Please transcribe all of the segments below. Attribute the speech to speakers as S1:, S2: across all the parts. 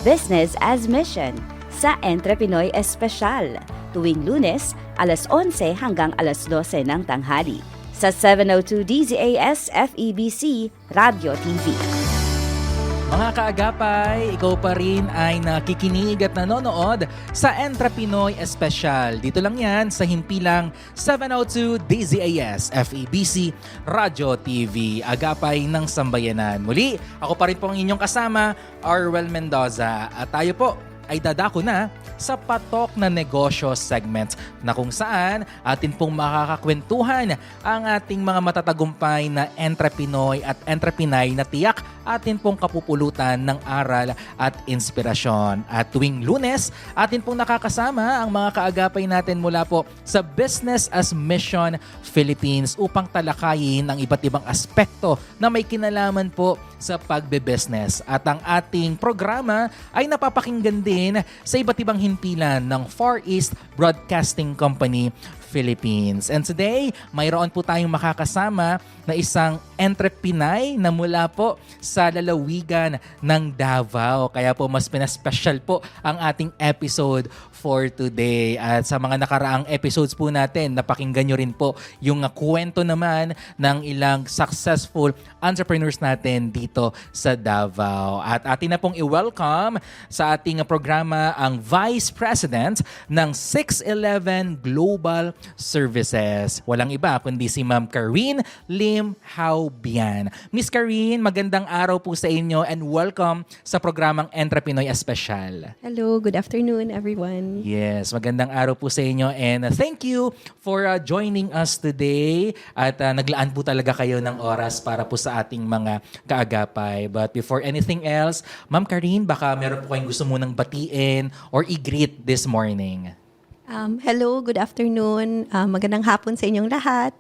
S1: Business as Mission sa Entrepinoy Espesyal tuwing Lunes, alas 11 hanggang alas 12 ng tanghali sa 702 DZAS FEBC Radio TV.
S2: Mga kaagapay, ikaw pa rin ay nakikinig at nanonood sa Entrepinoy Espesyal. Dito lang yan sa himpilang 702 DZAS FEBC Radio TV, Agapay ng Sambayanan. Muli, ako pa rin po ang inyong kasama, Arwel Mendoza. At tayo po ay dadako na sa Patok na Negosyo segment na kung saan atin pong makakakwentuhan ang ating mga matatagumpay na entrepinoy at entrepinay na tiyak atin pong kapupulutan ng aral at inspirasyon. At tuwing Lunes, atin pong nakakasama ang mga kaagapay natin mula po sa Business as Mission Philippines upang talakayin ang iba't ibang aspekto na may kinalaman po sa pagbe-business. At ang ating programa ay napapakinggan din sa iba't ibang himpilan ng Far East Broadcasting Company Philippines. And today, mayroon po tayong makakasama na isang entrepreneur na mula po sa lalawigan ng Davao. Kaya po mas pinaspecial po ang ating episode for today. At sa mga nakaraang episodes po natin, napakinggan nyo rin po yung kwento naman ng ilang successful entrepreneurs natin dito sa Davao. At atin na pong i-welcome sa ating programa ang Vice President ng 611 Global Services. Walang iba kundi si Ma'am Karine Lim Haubian. Miss Karine, magandang araw po sa inyo and welcome sa programang Entrepinoy Espesyal.
S3: Hello, good afternoon everyone.
S2: Yes, magandang araw po sa inyo and thank you for joining us today at naglaan po talaga kayo ng oras para po sa ating mga kaagapay. But before anything else, Ma'am Karine, baka meron po kayong gusto munang batiin or i-greet this morning.
S3: Hello, good afternoon. Magandang hapon sa inyong lahat.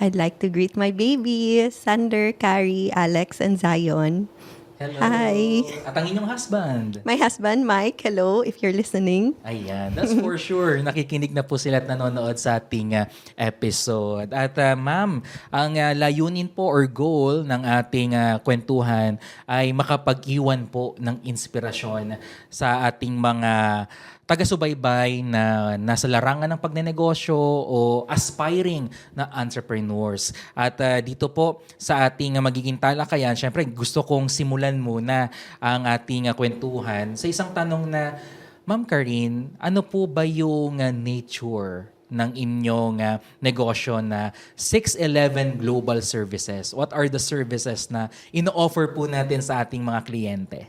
S3: I'd like to greet my babies, Sander, Carrie, Alex, and Zion.
S2: Hello.
S3: Hi.
S2: At ang inyong husband.
S3: My husband, Mike. Hello, if you're listening.
S2: Ayan, that's for sure. Nakikinig na po sila at nanonood sa ating episode. At ma'am, ang layunin po or goal ng ating kwentuhan ay makapag-iwan po ng inspirasyon sa ating mga taga-subaybay na nasa larangan ng pagnenegosyo o aspiring na entrepreneurs. At dito po sa ating magiging talakayan, syempre gusto kong simulan muna ang ating kwentuhan sa isang tanong na, Ma'am Karine, ano po ba yung nature ng inyong negosyo na 611 Global Services? What are the services na ino-offer po natin sa ating mga kliyente?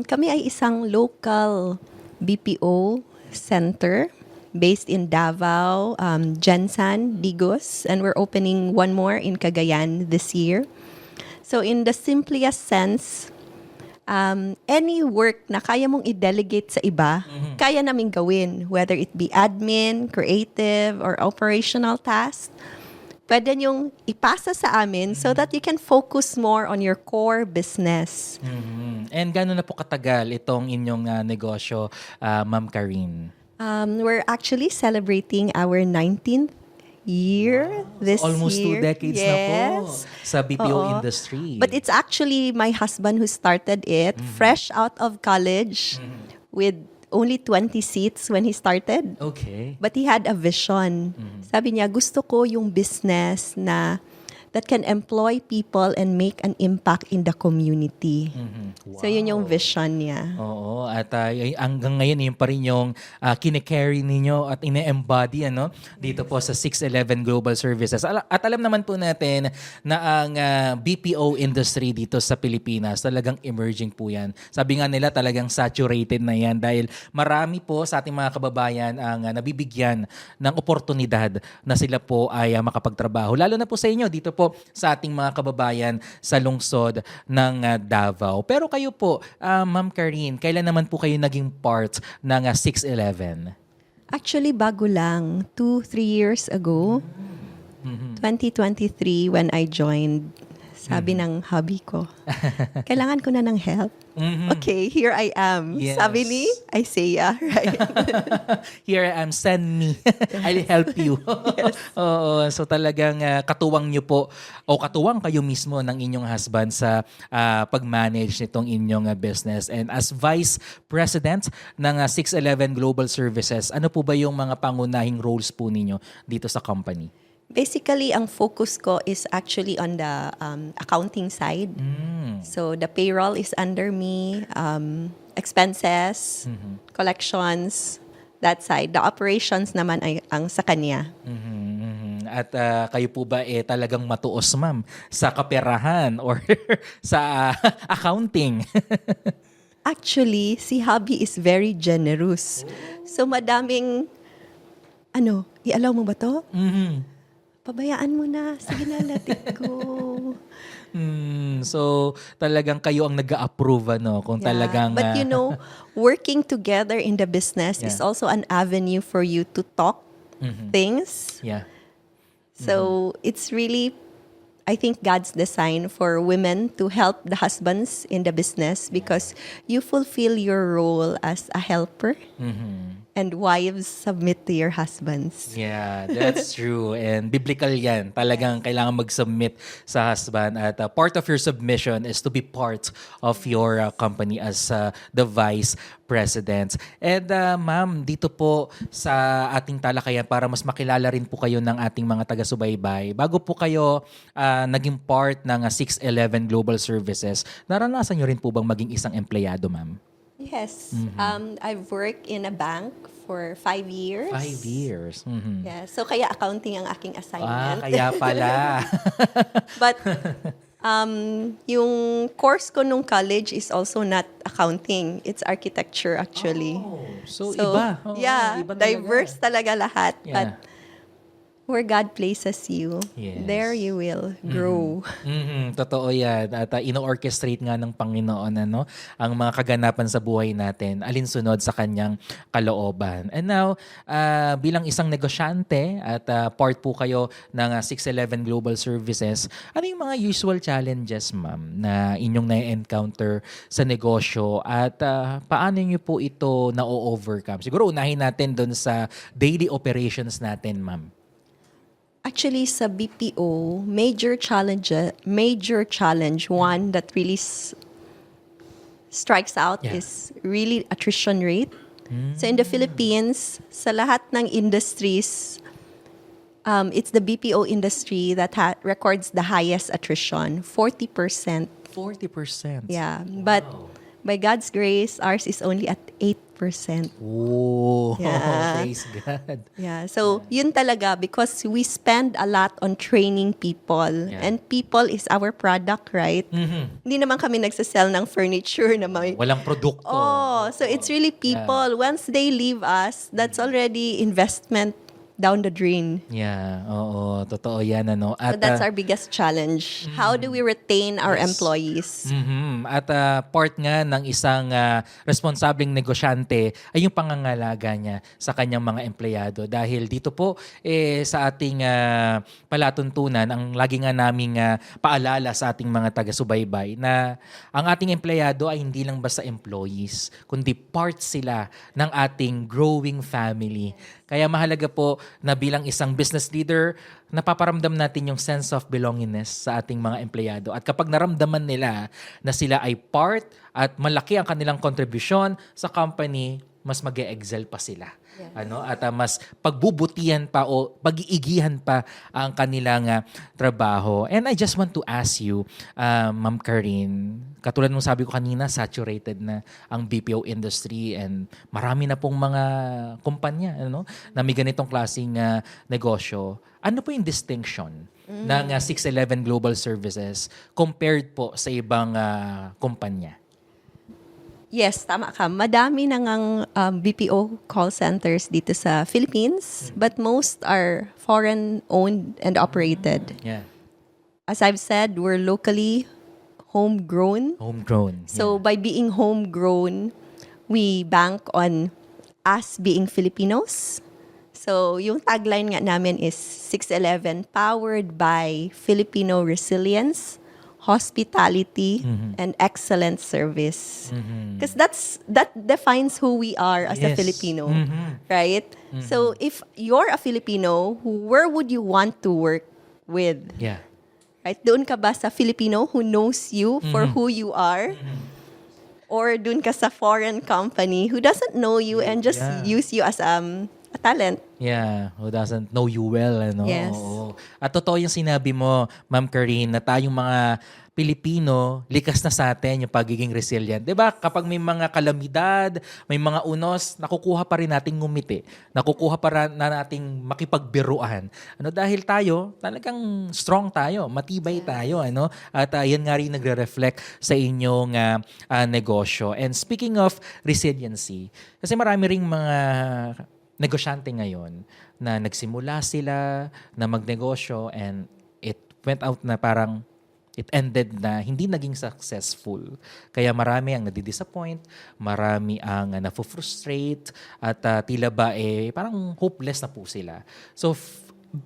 S3: Kami ay isang local BPO center based in Davao, Gensan, Digos, and we're opening one more in Cagayan this year. So in the simplest sense, any work na kaya mong i-delegate sa iba, kaya naming gawin, whether it be admin, creative, or operational tasks. Pwede niyong ipasa sa amin so that you can focus more on your core business.
S2: And gano'n na po katagal itong inyong negosyo, Ma'am Karine?
S3: We're actually celebrating our 19th year this
S2: Almost
S3: year.
S2: 2 decades na po sa BPO industry.
S3: But it's actually my husband who started it, fresh out of college with only 20 seats when he started.
S2: Okay.
S3: But he had a vision. Sabi niya, gusto ko yung business na that can employ people and make an impact in the community. So yun yung vision niya.
S2: Oo, at hanggang ngayon yun pa rin yung kine-carry ninyo at ine-embody dito po sa 611 Global Services. At alam naman po natin na ang BPO industry dito sa Pilipinas talagang emerging po yan. Sabi nga nila talagang saturated na yan dahil marami po sa ating mga kababayan ang nabibigyan ng oportunidad na sila po ay makapagtrabaho. Lalo na po sa inyo dito po sa ating mga kababayan sa lungsod ng Davao. Pero kayo po, Ma'am Karine, kailan naman po kayo naging part ng 611?
S3: Actually, bago lang. 2-3 years ago. 2023 when I joined. Sabi ng hubby ko, kailangan ko na ng help. Okay, here I am.
S2: Yes.
S3: Sabi ni Isaiah, right?
S2: Here I am, send me. I'll help you. Oo, so talagang katuwang nyo po o katuwang kayo mismo ng inyong husband sa pag-manage nitong inyong business. And as Vice President ng 611 Global Services, ano po ba yung mga pangunahing roles po ninyo dito sa company?
S3: Basically, ang focus ko is actually on the accounting side. So the payroll is under me, expenses, collections, that side. The operations naman ay ang sa kanya.
S2: At kayo po ba talagang matuos, ma'am, sa kaperahan or sa accounting?
S3: Actually, si hubby is very generous. So madaming, i-allow mo ba to? Pabayaan mo na. Sige na, let it go.
S2: So talagang kayo ang nag-a-approve kung
S3: Yeah.
S2: talagang
S3: But working together in the business is also an avenue for you to talk things.
S2: yeah.
S3: So it's really, I think, God's design for women to help the husbands in the business because you fulfill your role as a helper and wives submit to your husbands.
S2: Yeah, that's true. And biblical yan. Talagang kailangan mag-submit sa husband. At part of your submission is to be part of your company as the vice president. And ma'am, dito po sa ating talakayan para mas makilala rin po kayo ng ating mga taga-subaybay. Bago po kayo naging part ng 611 Global Services, naranasan nyo rin po bang maging isang empleyado, ma'am?
S3: Yes. I've worked in a bank for 5 years.
S2: 5 years.
S3: Yeah. So kaya accounting ang aking assignment.
S2: Kaya pala.
S3: But yung course ko nung college is also not accounting. It's architecture actually.
S2: So iba.
S3: Yeah,
S2: iba talaga.
S3: diverse talaga lahat.
S2: Yeah.
S3: But where God places you,
S2: Yes.
S3: there you will grow.
S2: Totoo yan. At ino-orchestrate nga ng Panginoon ang mga kaganapan sa buhay natin alinsunod sa kanyang kalooban. And now, bilang isang negosyante at part po kayo ng 611 Global Services, ano yung mga usual challenges, ma'am, na inyong na-encounter sa negosyo at paano nyo po ito na-overcome? Siguro unahin natin doon sa daily operations natin, ma'am.
S3: Actually, sa BPO, major challenge, one that really strikes out is really attrition rate. So in the Philippines, sa lahat ng industries, it's the BPO industry that records the highest attrition, 40%.
S2: 40%.
S3: Yeah, but by God's grace, ours is only at 8%.
S2: Oh,
S3: Yeah.
S2: praise God.
S3: Yeah, so yun talaga because we spend a lot on training people and people is our product, right? Hindi naman kami nagsasell ng furniture na may...
S2: Walang produkto.
S3: So it's really people. Once they leave us, that's already investment down the drain.
S2: Yeah, oo, totoo yan
S3: So
S2: At
S3: that's our biggest challenge. How do we retain our employees?
S2: At part nga ng isang responsableng negosyante ay yung pangangalaga niya sa kanyang mga empleyado. Dahil dito po sa ating palatuntunan, ang lagi nga naming paalala sa ating mga taga-subaybay na ang ating empleyado ay hindi lang basta employees, kundi part sila ng ating growing family. Kaya mahalaga po na bilang isang business leader, napaparamdam natin yung sense of belongingness sa ating mga empleyado. At kapag naramdaman nila na sila ay part at malaki ang kanilang kontribusyon sa company, mas mag-e-excel pa sila. At mas pagbubutihan pa o pag-iigihan pa ang kanilang trabaho. And I just want to ask you, Ma'am Karine, katulad nung sabi ko kanina, saturated na ang BPO industry and marami na pong mga kumpanya na may ganitong klaseng negosyo. Ano po yung distinction ng 611 Global Services compared po sa ibang kumpanya?
S3: Yes, tama ka. Madami na ngang BPO call centers dito sa Philippines, but most are foreign-owned and operated.
S2: Yeah.
S3: As I've said, we're locally homegrown.
S2: Homegrown.
S3: So by being homegrown, we bank on us being Filipinos. So yung tagline nga namin is 611, powered by Filipino resilience hospitality, and excellent service. Because that defines who we are as a
S2: Yes.
S3: Filipino, right? So if you're a Filipino, where would you want to work with?
S2: Yeah.
S3: Right? Doon ka ba sa Filipino who knows you for who you are? Or doon ka sa foreign company who doesn't know you and just
S2: Yeah.
S3: use you as a talent?
S2: Yeah, who doesn't know you well, ano?
S3: Yes.
S2: Oo. At totoo yung sinabi mo, Ma'am Karine, na tayong mga Pilipino, likas na sa atin yung pagiging resilient. 'Di ba? Kapag may mga kalamidad, may mga unos, nakukuha pa rin nating ngumiti. Nakukuha pa rin na nating makipagbiruan. Ano, dahil tayo, talagang strong tayo, matibay tayo, ano? At yan nga rin nagre-reflect sa inyong negosyo. And speaking of resiliency, kasi marami ring mga negosyante ngayon na nagsimula sila na magnegosyo and it went out na parang it ended na hindi naging successful. Kaya marami ang nadidisappoint, marami ang nafo-frustrate at tila ba parang hopeless na po sila. So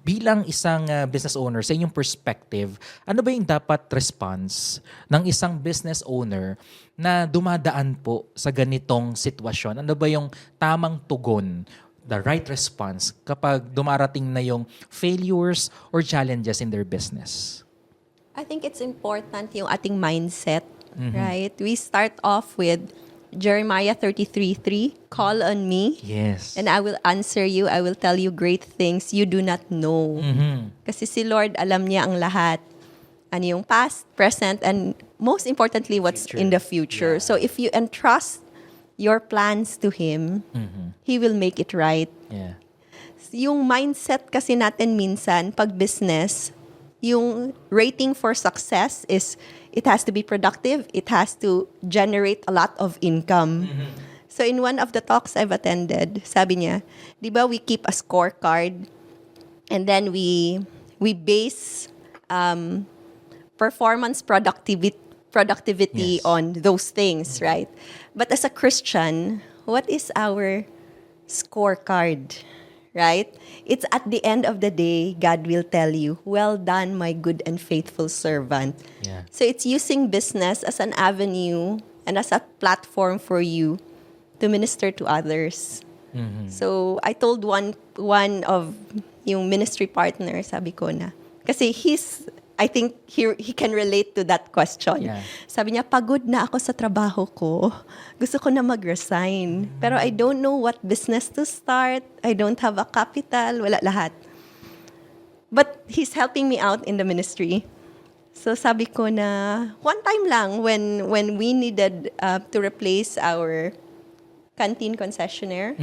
S2: bilang isang business owner, sa inyong perspective, ano ba yung dapat response ng isang business owner na dumadaan po sa ganitong sitwasyon? Ano ba yung tamang tugon, the right response kapag dumarating na yung failures or challenges in their business?
S3: I think it's important yung ating mindset, right? We start off with Jeremiah 33:3, call on me,
S2: Yes.
S3: and I will answer you. I will tell you great things you do not know. Kasi si Lord, alam niya ang lahat. Ano yung past, present, and most importantly, what's
S2: Future.
S3: in the future. So if you entrust your plans to Him, He will make it right.
S2: Yeah.
S3: Yung mindset kasi natin minsan, pag business, yung rating for success is it has to be productive, it has to generate a lot of income. So in one of the talks I've attended, sabi niya, di ba we keep a scorecard and then we base performance productivity
S2: Yes.
S3: on those things, right? But as a Christian, what is our scorecard? Right? It's at the end of the day, God will tell you, well done, my good and faithful servant.
S2: Yeah.
S3: So it's using business as an avenue and as a platform for you to minister to others. So I told one of yung ministry partner, sabi ko na, kasi I think he can relate to that question.
S2: Yeah.
S3: Sabi niya, pagod na ako sa trabaho ko. Gusto ko na mag-resign. Pero I don't know what business to start. I don't have a capital. Wala lahat. But he's helping me out in the ministry. So sabi ko na, one time lang when we needed to replace our canteen concessionaire,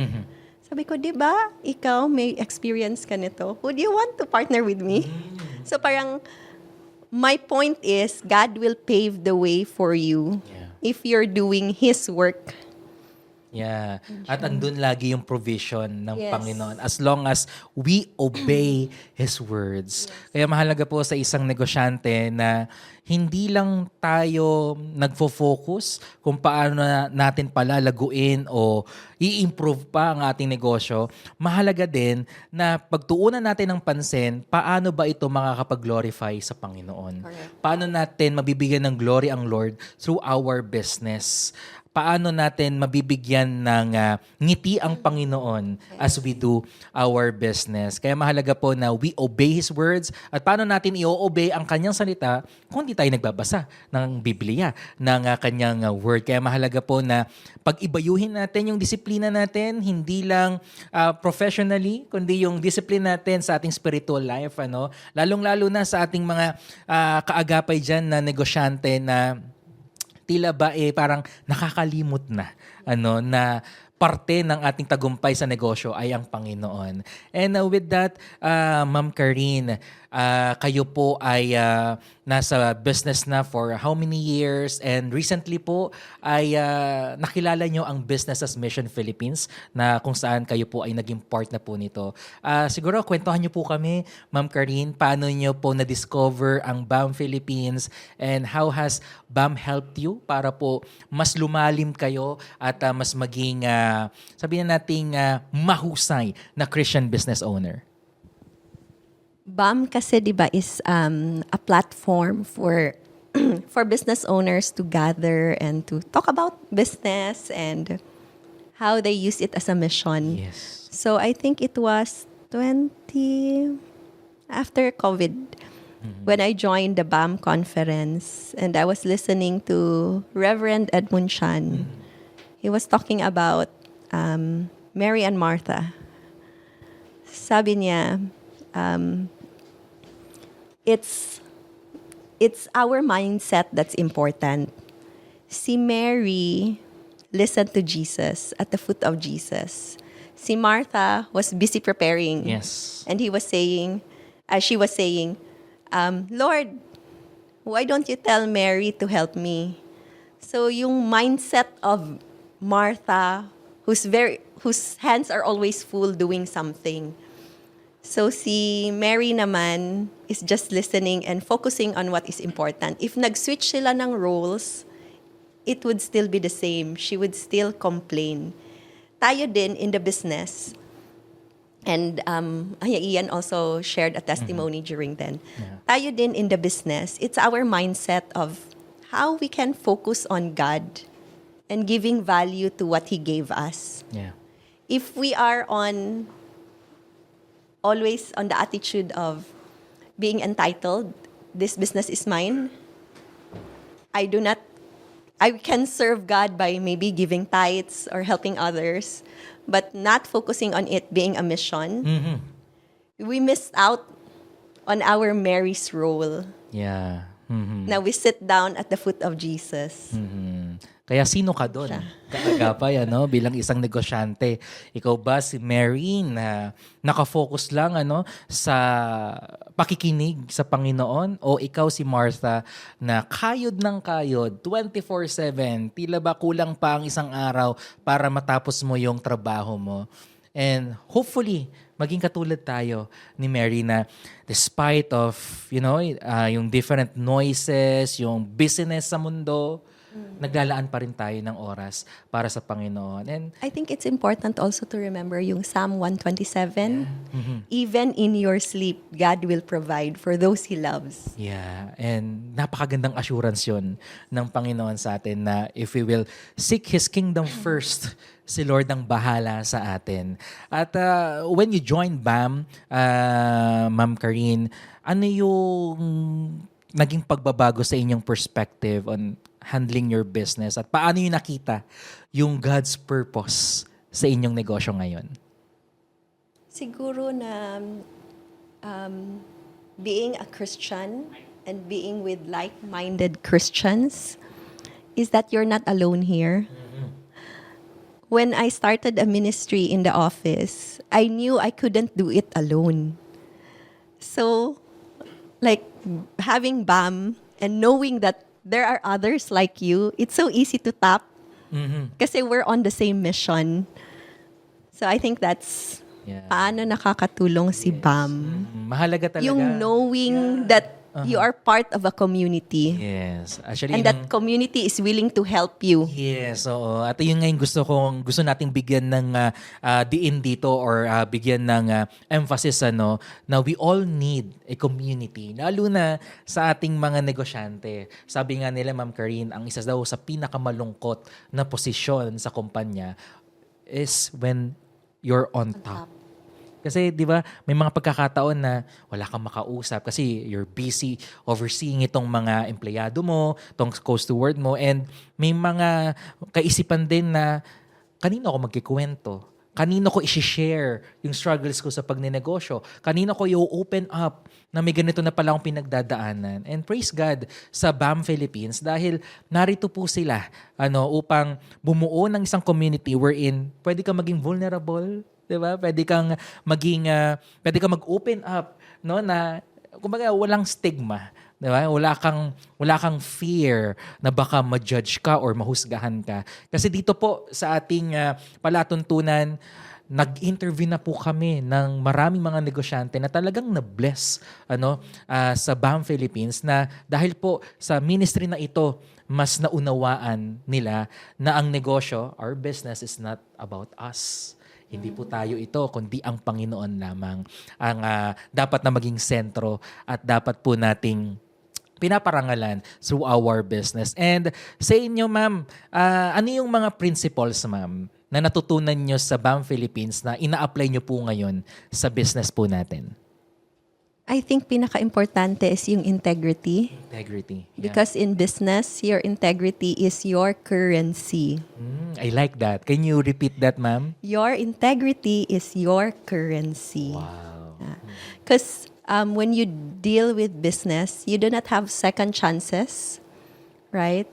S3: sabi ko, di ba, ikaw may experience ka nito. Would you want to partner with me? So parang, my point is, God will pave the way for you
S2: Yeah.
S3: if you're doing His work.
S2: Yeah. At andun lagi yung provision ng
S3: Yes.
S2: Panginoon as long as we obey His words. Kaya mahalaga po sa isang negosyante na hindi lang tayo nagfo-focus kung paano natin palalaguin o i-improve pa ang ating negosyo. Mahalaga din na pagtuunan natin ng pansin, paano ba ito makakapag-glorify sa Panginoon?
S3: Correct.
S2: Paano natin mabibigyan ng glory ang Lord through our business? Paano natin mabibigyan ng ngiti ang Panginoon as we do our business. Kaya mahalaga po na we obey His words at paano natin i-obey ang Kanyang salita kung hindi tayo nagbabasa ng Biblia, ng Kanyang word. Kaya mahalaga po na pag-ibayuhin natin yung disiplina natin, hindi lang professionally, kundi yung disiplina natin sa ating spiritual life. Lalong-lalo na sa ating mga kaagapay dyan na negosyante na tila ba parang nakakalimot na na parte ng ating tagumpay sa negosyo ay ang Panginoon. And with that, Ma'am Karine, kayo po ay nasa business na for how many years? And recently po ay nakilala nyo ang Business as Mission Philippines na kung saan kayo po ay naging part na po nito. Siguro kwentuhan nyo po kami, Ma'am Karine, paano nyo po na-discover ang BAM Philippines and how has BAM helped you para po mas lumalim kayo at mas maging, sabihin nating mahusay na Christian business owner?
S3: BAM kasi, di ba, is a platform for for business owners to gather and to talk about business and how they use it as a mission.
S2: Yes.
S3: So I think it was 20 after COVID when I joined the BAM conference and I was listening to Reverend Edmund Chan. He was talking about Mary and Martha. Sabi niya, it's our mindset that's important. Si Mary listened to Jesus at the foot of Jesus. Si Martha was busy preparing.
S2: Yes.
S3: And she was saying, Lord, why don't you tell Mary to help me? So yung mindset of Martha, whose hands are always full doing something. So si Mary naman is just listening and focusing on what is important. If nag-switch sila ng roles, it would still be the same. She would still complain. Tayo din in the business. And Ian also shared a testimony during then.
S2: Yeah.
S3: Tayo din in the business, it's our mindset of how we can focus on God and giving value to what He gave us.
S2: Yeah.
S3: If we are always on the attitude of being entitled, this business is mine, I can serve God by maybe giving tithes or helping others, but not focusing on it being a mission, we missed out on our Mary's role.
S2: Yeah.
S3: Now we sit down at the foot of Jesus.
S2: Kaya sino ka doon? Kaagapay, bilang isang negosyante. Ikaw ba si Mary na nakafocus lang sa pakikinig sa Panginoon? O ikaw si Martha na kayod ng kayod, 24/7, tila ba kulang pa ang isang araw para matapos mo yung trabaho mo? And hopefully, maging katulad tayo ni Mary na despite of, yung different noises, yung busyness sa mundo, naglalaan pa rin tayo ng oras para sa Panginoon. And
S3: I think it's important also to remember yung Psalm 127. Even in your sleep, God will provide for those He loves.
S2: yeah, and napakagandang assurance yun ng Panginoon sa atin na if we will seek His kingdom first, si Lord ang bahala sa atin. At when you join BAM, Ma'am Karine, ano yung naging pagbabago sa inyong perspective on handling your business at paano yung nakita yung God's purpose sa inyong negosyo ngayon?
S3: Siguro na being a Christian and being with like-minded Christians is that you're not alone here. When I started a ministry in the office, I knew I couldn't do it alone. So, like having BAM and knowing that there are others like you, it's so easy to tap kasi we're on the same mission. So I think that's paano nakakatulong si BAM.
S2: Mahalaga talaga.
S3: Yung knowing that you are part of a community.
S2: Yes. Actually,
S3: And that community is willing to help you.
S2: yes, oo. At yun nga yung gusto nating bigyan ng diin dito or bigyan ng emphasis na we all need a community. Lalo na sa ating mga negosyante. Sabi nga nila, Ma'am Karine, ang isa daw sa pinakamalungkot na posisyon sa kumpanya is when you're on top. Kasi 'di ba, may mga pagkakataon na wala kang makausap kasi you're busy overseeing itong mga empleyado mo, itong co-steward mo, and may mga kaisipan din na kanino ako magkikwento? Kanino ko i-share yung struggles ko sa pagnenegosyo? Kanino ko i-open up na may ganito na pala akong pinagdadaanan? And praise God sa BAM Philippines dahil narito po sila upang bumuo ng isang community wherein pwede ka maging vulnerable, 'di ba? Pwede kang mag-open up, na kumbaga walang stigma, 'di ba? Wala kang fear na baka ma-judge ka or mahusgahan ka. Kasi dito po sa ating palatuntunan, nag-interview na po kami ng maraming mga negosyante na talagang na-bless sa BAM Philippines na dahil po sa ministry na ito, mas naunawaan nila na ang negosyo, our business is not about us. Hindi po tayo ito, kundi ang Panginoon lamang ang dapat na maging sentro at dapat po nating pinaparangalan through our business. And sa inyo, ma'am, ano yung mga principles, ma'am, na natutunan nyo sa BAM Philippines na ina-apply nyo po ngayon sa business po natin?
S3: I think pinaka-importante is yung integrity.
S2: Integrity. Yeah.
S3: Because in business, your integrity is your currency.
S2: I like that. Can you repeat that, ma'am?
S3: Your integrity is your currency.
S2: Wow.
S3: Because when you deal with business, you do not have second chances, right?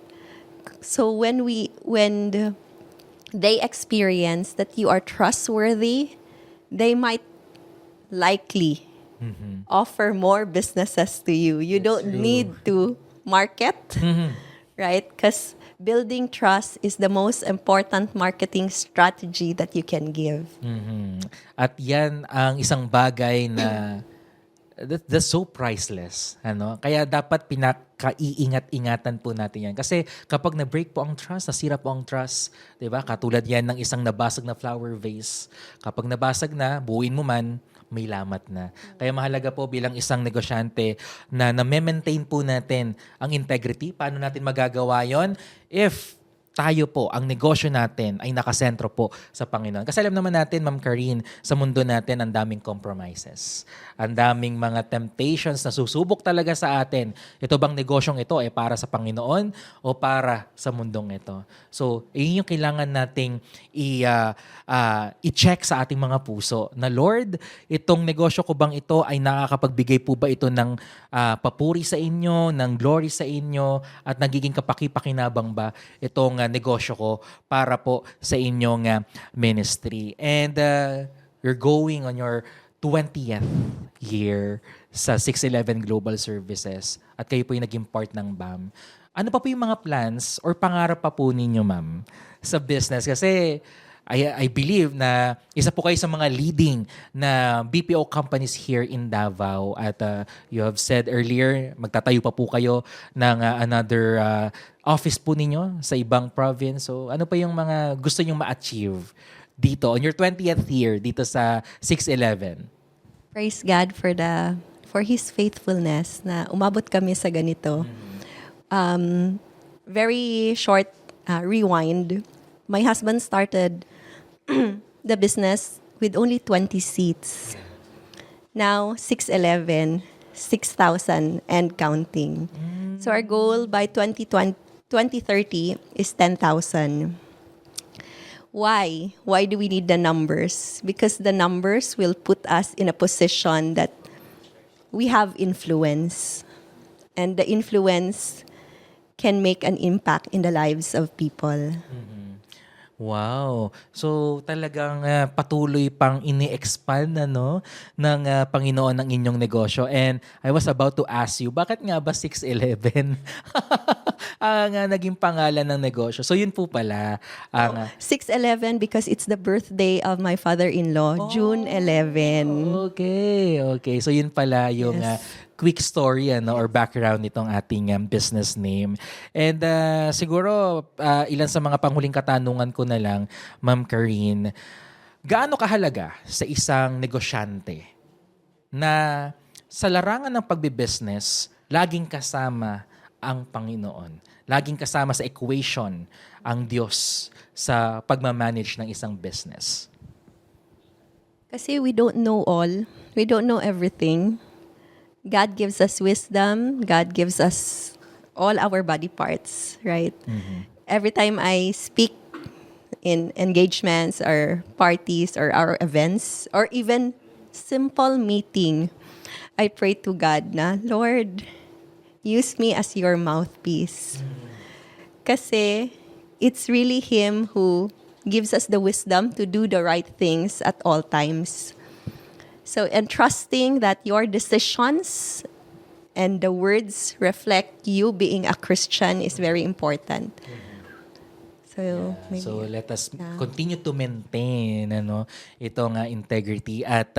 S3: So when they experience that you are trustworthy, they might likely offer more businesses to you. You don't need to market, right? Because building trust is the most important marketing strategy that you can give.
S2: At yan ang isang bagay na that's so priceless. Kaya dapat pinaka-iingat-ingatan po natin yan. Kasi kapag na-break po ang trust, nasira po ang trust, diba? Katulad yan ng isang nabasag na flower vase. Kapag nabasag na, buuin mo man, may lamat na. Kaya mahalaga po bilang isang negosyante na na-maintain po natin ang integrity. Paano natin magagawa yon? If tayo po, ang negosyo natin ay nakasentro po sa Panginoon. Kasi alam naman natin, Ma'am Karine, sa mundo natin, ang daming compromises. Ang daming mga temptations na susubok talaga sa atin. Ito bang negosyong ito ay para sa Panginoon o para sa mundong ito? So, yun yung kailangan nating i-check sa ating mga puso na, Lord, itong negosyo ko bang ito ay nakakapagbigay po ba ito ng papuri sa inyo, ng glory sa inyo, at nagiging kapaki-pakinabang ba itong negosyo ko para po sa inyong ministry. And you're going on your 20th year sa 611 Global Services at kayo po yung naging part ng BAM. Ano pa po yung mga plans or pangarap pa po ninyo, ma'am, sa business? Kasi I believe na isa po kayo sa mga leading na BPO companies here in Davao at you have said earlier, magtatayo pa po kayo ng another office po ninyo sa ibang province. So ano pa yung mga gusto nyong ma-achieve dito on your 20th year dito sa 611?
S3: Praise God for His faithfulness na umabot kami sa ganito. Very short rewind. My husband started the business with only 20 seats. Now, 611, 6,000 and counting. So our goal by 2030 is 10,000. Why? Why do we need the numbers? Because the numbers will put us in a position that we have influence. And the influence can make an impact in the lives of people.
S2: Wow. So talagang patuloy pang ini-expand ng Panginoon ng inyong negosyo. And I was about to ask you, bakit nga ba 611 ang naging pangalan ng negosyo? So yun po pala.
S3: 611 because it's the birthday of my father-in-law, June 11.
S2: Okay. So yun pala yung quick story or background nitong ating business name. And siguro ilan sa mga panghuling katanungan ko na lang, Ma'am Karine, gaano kahalaga sa isang negosyante na sa larangan ng pagbibusiness, laging kasama ang Panginoon, laging kasama sa equation ang Diyos sa pagmamanage ng isang business?
S3: Kasi we don't know all. We don't know everything. God gives us wisdom. God gives us all our body parts, right? Every time I speak in engagements or parties or our events or even simple meeting, I pray to God na, Lord, use me as your mouthpiece. Kasi it's really Him who gives us the wisdom to do the right things at all times. So, and trusting that your decisions and the words reflect you being a Christian is very important. So, maybe,
S2: so let us continue to maintain itong integrity. At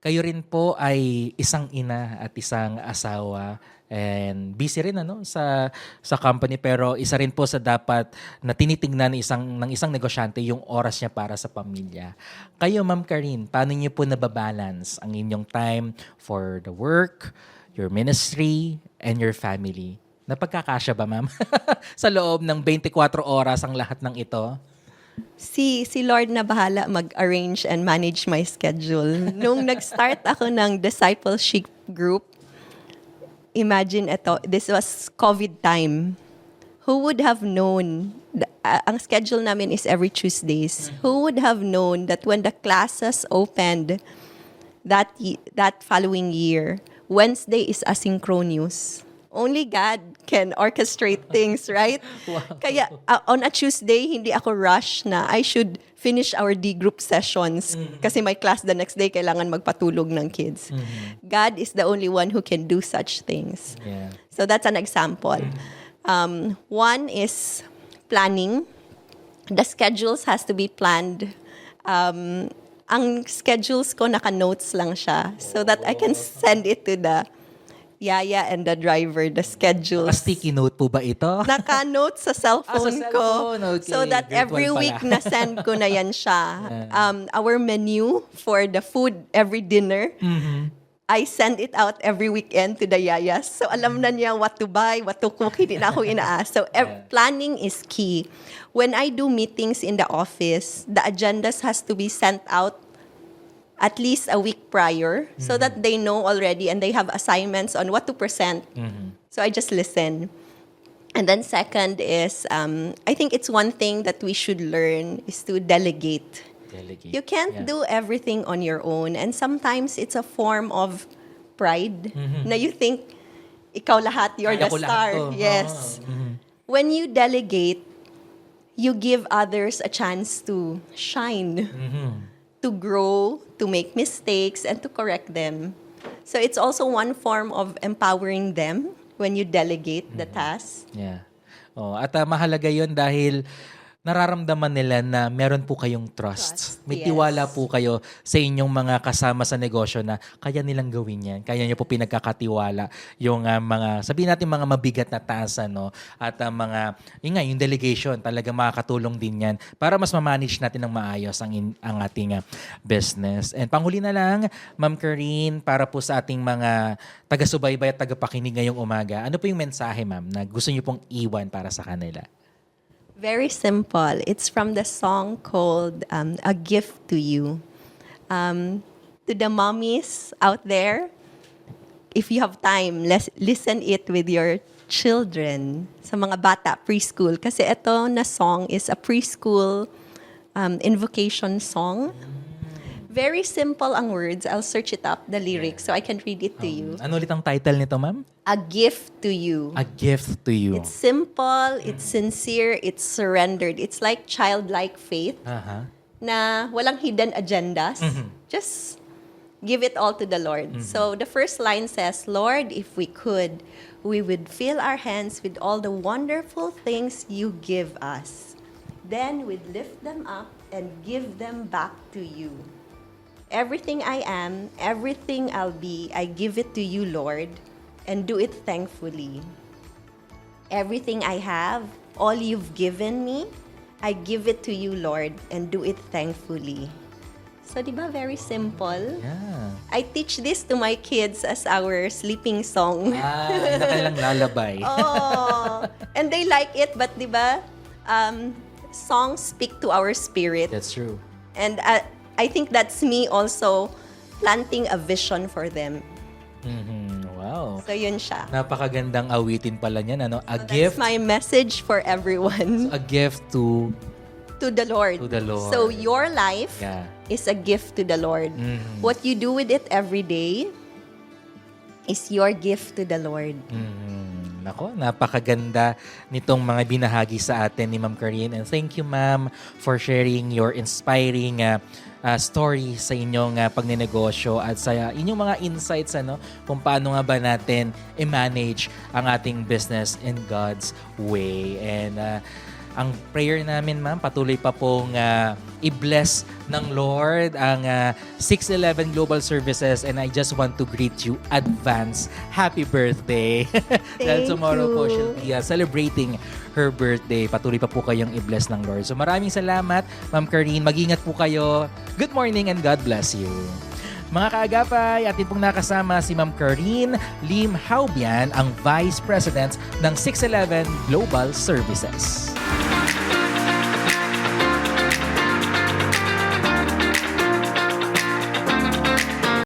S2: kayo rin po ay isang ina at isang asawa. And busy rin sa company, pero isa rin po sa dapat na tinitingnan ng isang negosyante yung oras niya para sa pamilya. Kayo, Ma'am Karine, paano niyo po nababalance ang inyong time for the work, your ministry, and your family. Napagkakasya ba, ma'am? Sa loob ng 24 oras ang lahat ng ito?
S3: Si Lord na bahala mag-arrange and manage my schedule. Nung nag-start ako ng discipleship group, imagine ito, this was COVID time. Who would have known, ang schedule namin is every Tuesdays. Who would have known that when the classes opened that following year, Wednesday is asynchronous. Only God can orchestrate things, right?
S2: Wow.
S3: Kaya on a Tuesday, hindi ako rush na I should finish our D group sessions kasi my class the next day, kailangan magpatulog ng kids. God is the only one who can do such things.
S2: Yeah.
S3: So that's an example. One is planning. The schedules has to be planned. Ang schedules ko naka-notes lang siya so that I can send it to the yaya and the driver, the schedules.
S2: Sticky note po ba ito?
S3: Naka-note sa cellphone
S2: sa
S3: ko.
S2: cellphone. Okay.
S3: So that
S2: Virtual
S3: every
S2: pala.
S3: week na-send ko na yan siya. Our menu for the food every dinner, I send it out every weekend to the yayas. So alam na niya what to buy, what to cook. Hindi na ako inaas. So planning is key. When I do meetings in the office, the agendas has to be sent out at least a week prior so that they know already and they have assignments on what to present. So I just listen. And then second is, I think it's one thing that we should learn is to delegate. You can't do everything on your own. And sometimes it's a form of pride na you think ikaw lahat, you're
S2: Kaya
S3: the
S2: ko lahat
S3: star.
S2: to.
S3: Yes. When you delegate, you give others a chance to shine, to grow, to make mistakes, and to correct them. So it's also one form of empowering them when you delegate the task.
S2: Yeah. Oh, at mahalaga 'yon dahil nararamdaman nila na meron po kayong trust. May
S3: Yes.
S2: tiwala po kayo sa inyong mga kasama sa negosyo na kaya nilang gawin yan. Kaya niyo po pinagkakatiwala yung mga, sabihin natin mga mabigat na task, no? At mga, yung delegation, talaga makakatulong din yan para mas ma-manage natin ng maayos ang ating business. And panghuli na lang, Ma'am Kareen, para po sa ating mga taga-subaybay at tagapakinig ngayong umaga, ano po yung mensahe, ma'am, na gusto niyo pong iwan para sa kanila?
S3: Very simple. It's from the song called A Gift to You. To the mommies out there, if you have time, listen it with your children, sa mga bata, preschool. Kasi ito na song is a preschool invocation song. Very simple ang words. I'll search it up, the lyrics, so I can read it to you.
S2: Ano ulit ang title nito, ma'am?
S3: A Gift to You.
S2: A Gift to You.
S3: It's simple, it's sincere, it's surrendered. It's like childlike faith na walang hidden agendas. Just give it all to the Lord. So the first line says, Lord, if we could, we would fill our hands with all the wonderful things you give us. Then we'd lift them up and give them back to you. Everything I am, everything I'll be, I give it to you, Lord, and do it thankfully. Everything I have, all you've given me, I give it to you, Lord, and do it thankfully. So, di ba, very simple?
S2: Yeah.
S3: I teach this to my kids as our sleeping song.
S2: Na kailang lalabay.
S3: Oh, and they like it, but di ba, songs speak to our spirit.
S2: That's true.
S3: And I think that's me also planting a vision for them.
S2: Wow.
S3: So yun siya.
S2: Napakagandang awitin pala niyan, ano? A
S3: So
S2: gift,
S3: that's my message for everyone.
S2: a gift to
S3: To the Lord.
S2: To the Lord.
S3: So your life
S2: Yeah.
S3: is a gift to the Lord. What you do with it every day is your gift to the Lord.
S2: Nako, napakaganda nitong mga binahagi sa atin ni Ma'am Kareen. And thank you, ma'am, for sharing your inspiring story sa inyong pagnenegosyo at sa inyong mga insights kung paano nga ba natin i-manage ang ating business in God's way. And ang prayer namin, ma'am, patuloy pa pong i-bless ng Lord ang 611 Global Services, and I just want to greet you advance happy birthday. Dahil tomorrow po she'll be celebrating her birthday. Patuloy pa po kayong i-bless ng Lord. So maraming salamat, Ma'am Kareen. Mag-ingat po kayo. Good morning and God bless you. Mga kaagapay, atin pong nakasama si Ma'am Corinne Lim Haubian, ang Vice President ng 611 Global Services.